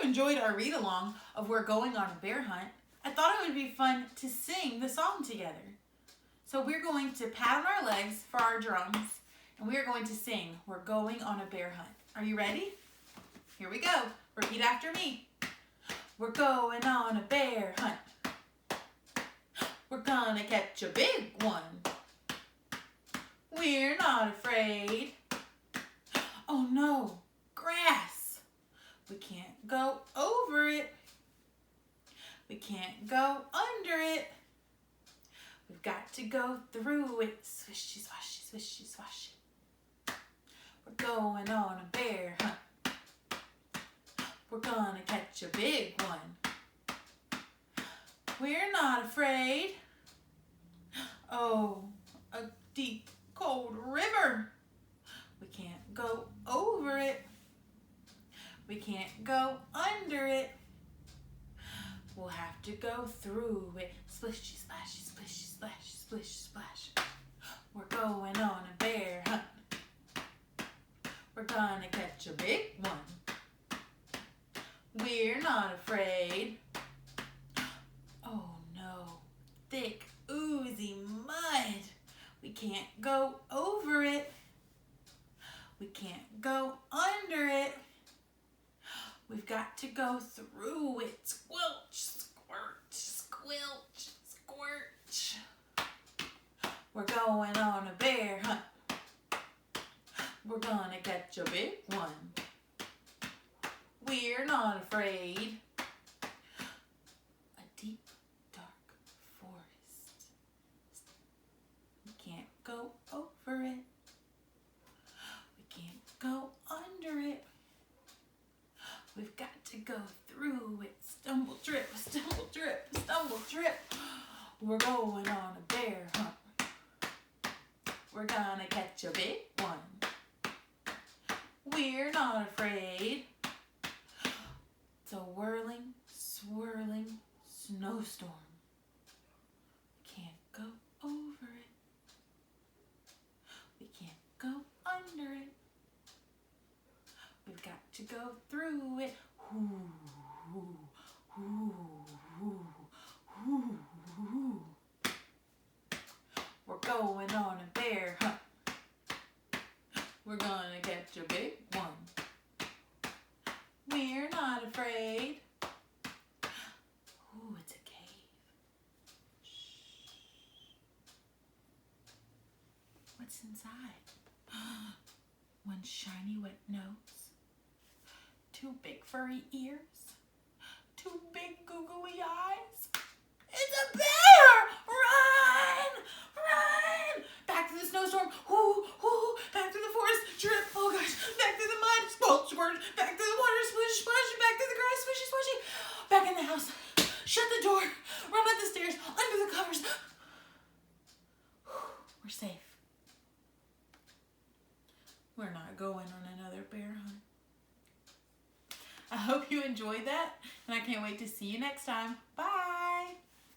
enjoyed our read along of We're Going on a Bear Hunt, I thought it would be fun to sing the song together. So we're going to pat on our legs for our drums, and we are going to sing We're Going on a Bear Hunt. Are you ready? Here we go. Repeat after me. We're going on a bear hunt. We're gonna catch a big one. We're not afraid. Oh no, grass. We can't go over it. We can't go under it. We've got to go through it. Swishy, swashy, swishy, swashy. We're going on a bear hunt. We're gonna catch a big one. We're not afraid. Oh, a deep, cold river. We can't go over it. We can't go under it. We'll have to go through it. Splishy, splashy, splishy, splashy, splish, splash. We're going on a bear hunt. We're gonna catch a big one. We're not afraid. Oh no, thick, oozy mud. We can't go over it. We can't go under it. We've got to go through it. Squelch, squirt, squelch, squirt. We're going on a bear hunt. We're gonna catch a big one. We're not afraid. A deep, dark forest. We can't go over it. We can't go under it. We've got to go through it. Stumble, trip, stumble, trip, stumble, trip. We're going on a bear hunt. We're gonna catch a big one. We're not afraid. It's a whirling, swirling snowstorm. We can't go over it. We can't go under it. We've got to go through it. Ooh, ooh, ooh, ooh, ooh, ooh. We're going on a bear hunt. We're gonna catch a big one. We're not afraid. Ooh, it's a cave. Shh. What's inside? One shiny wet nose. Two big furry ears. Two big googly eyes. It's a bear! Run! Run! Back to the snowstorm. Ooh, ooh, back to the forest. Trip. Oh gosh. Back to the mud. Squelch, squirt. Back to the water. Splish, splash. Back to the grass. Swishy, swishy. Back in the house. Shut the door. Run up the stairs. Under the covers. We're safe. We're not going on another bear hunt. I hope you enjoyed that, and I can't wait to see you next time. Bye.